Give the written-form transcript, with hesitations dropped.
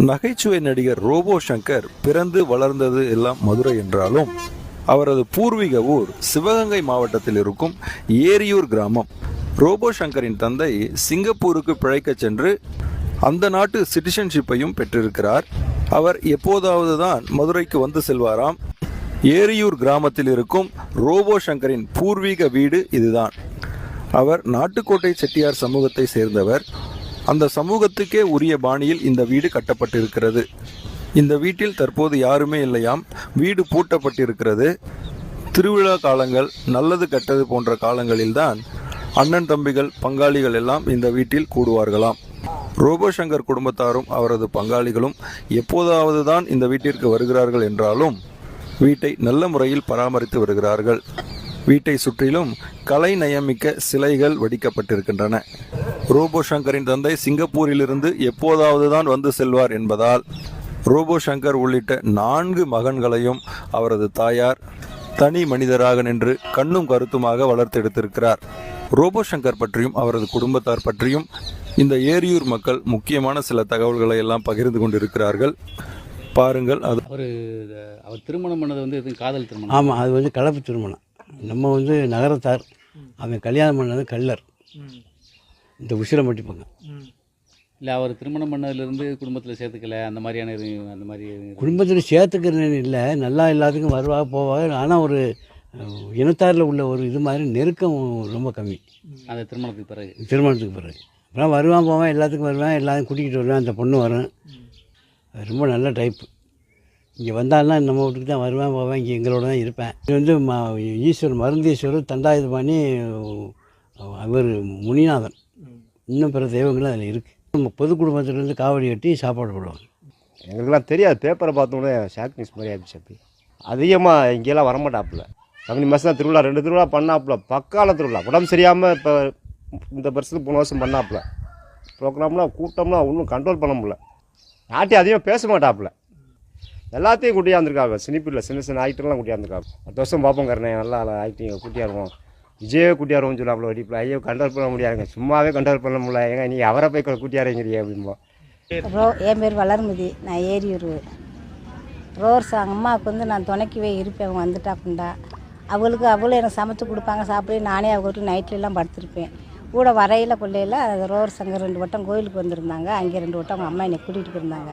நகைச்சுவை நடிகர் ரோபோ சங்கர் பிறந்து வளர்ந்தது எல்லாம் மதுரை என்றாலும் அவரது பூர்வீக ஊர் சிவகங்கை மாவட்டத்தில் இருக்கும் ஏரியூர் கிராமம். ரோபோ சங்கரின் தந்தை சிங்கப்பூருக்கு பிழைக்க சென்று அந்த நாட்டு சிட்டிசன்ஷிப்பையும் பெற்றிருக்கிறார். அவர் எப்போதாவது தான் மதுரைக்கு வந்து செல்வாராம். ஏரியூர் கிராமத்தில் இருக்கும் ரோபோ சங்கரின் பூர்வீக வீடு இதுதான். அவர் நாட்டுக்கோட்டை செட்டியார் சமூகத்தை சேர்ந்தவர். அந்த சமூகத்துக்கே உரிய பாணியில் இந்த வீடு கட்டப்பட்டிருக்கிறது. இந்த வீட்டில் தற்போது யாருமே இல்லையாம். வீடு பூட்டப்பட்டிருக்கிறது. திருவிழா காலங்கள், நல்லது கெட்டது போன்ற காலங்களில்தான் அண்ணன் தம்பிகள் பங்காளிகள் எல்லாம் இந்த வீட்டில் கூடுவார்களாம். ரோபோ சங்கர் குடும்பத்தாரும் அவரது பங்காளிகளும் எப்போதாவது தான் இந்த வீட்டிற்கு வருகிறார்கள் என்றாலும் வீட்டை நல்ல முறையில் பராமரித்து வருகிறார்கள். வீட்டை சுற்றிலும் கலை நயமிக்க சிலைகள் வடிக்கப்பட்டிருக்கின்றன. ரோபோ சங்கரின் தந்தை சிங்கப்பூரிலிருந்து எப்போதாவது தான் வந்து செல்வார் என்பதால் ரோபோ சங்கர் உள்ளிட்ட 4 மகன்களையும் அவரது தாயார் தனி மனிதராக நின்று கண்ணும் கருத்துமாக வளர்த்தெடுத்திருக்கிறார். ரோபோ சங்கர் பற்றியும் அவரது குடும்பத்தார் பற்றியும் இந்த ஏரியூர் மக்கள் முக்கியமான சில தகவல்களை எல்லாம் பகிர்ந்து கொண்டிருக்கிறார்கள். பாருங்கள். அவர் திருமணம் பண்ணது எதுவும் காதல் திருமணம்? ஆமாம், அது கலப்பு திருமணம். நம்ம நகரத்தார், அவன் கல்யாணம் பண்ணது கல்லர், இந்த உசிரை மட்டிப்பாங்க. இல்லை, அவர் திருமணம் பண்ணதுலேருந்து குடும்பத்தில் சேர்த்துக்கல, அந்த மாதிரியான அந்த மாதிரி குடும்பத்தில் சேர்த்துக்கிறேன்னு இல்லை, நல்லா எல்லாத்துக்கும் வருவாங்க போவாங்க. ஆனால் ஒரு இனத்தாரில் உள்ள ஒரு இது மாதிரி நெருக்கம் ரொம்ப கம்மி. அந்த திருமணத்துக்கு பிறகு அப்புறம் வருவான் போவான், எல்லாத்துக்கும் வருவேன், எல்லாத்தையும் கூட்டிகிட்டு வருவேன். அந்த பொண்ணு வரும், அது ரொம்ப நல்ல டைப்பு. இங்கே வந்தாலும் நம்ம வீட்டுக்கு தான் வருவேன் போவேன், இங்கே எங்களோட தான் இருப்பேன். இது ஈஸ்வரர் மருந்தீஸ்வரர் தண்டாயுதபாணி, அவர் முனிநாதன், இன்னும் பிற தெய்வங்களும் அதில் இருக்குது. நம்ம பொது குடும்பத்திலேருந்து காவடி கட்டி சாப்பாடு போடுவாங்க. எங்களுக்கெல்லாம் தெரியாது, பேப்பரை பார்த்தோன்னே ஷாக் நியூஸ் மாதிரி ஆகிடுச்சு. அப்படி அதிகமாக இங்கெல்லாம் வரமாட்டாப்புல. கம்பெனி மாதம் தான் திருவிழா, 2 திருவிழா பண்ணாப்புல, பக்கால திருவிழா. உடம்பு சரியாமல் இப்போ இந்த வருஷத்துக்கு 3 வருஷம் பண்ணாப்புல. ப்ரோக்ராம்லாம் கூட்டம்லாம் ஒன்றும் கண்ட்ரோல் பண்ண முடியல. யார்ட்டையும் அதிகமாக பேச மாட்டாப்புல. எல்லாத்தையும் கூட்டியாந்துருக்காங்க. சினிப்பில் சின்ன ஆக்டர்லாம் கூட்டியாந்துருக்காங்க. 10 வருஷம் பார்ப்போம் கரணே, நல்லா ஆக்டிங் கூட்டியாருவோம். விஜயே கூட்டியாருவோம்னு சொல்லாப்புல வெடிப்பில். ஐயோ கண்ட்ரோல் பண்ண முடியாதுங்க, சும்மாவே கண்ட்ரோல் பண்ண முடியல. ஏங்க நீ அவரை போய் கூட்டியாருங்கிறீ அப்படிம்போம். என் பேர் வளர்மதி, நான் ஏரியூர். ரோர்ஸ் அம்மாவுக்கு நான் துணைக்கவே இருப்பேன். அவங்க வந்துட்டாக்குண்டா அவளும் எனக்கு சமைச்சு கொடுப்பாங்க, சாப்பிட்டு நானே அவங்க வீட்டில் நைட்லலாம் படுத்திருப்பேன். கூட வரையில் கொள்ளையில் ரோர் சங்கர் 2 வட்டம் கோயிலுக்கு வந்திருந்தாங்க. அங்கே 2 வட்டம் அவங்க அம்மா என்னை கூட்டிகிட்டு போயிருந்தாங்க.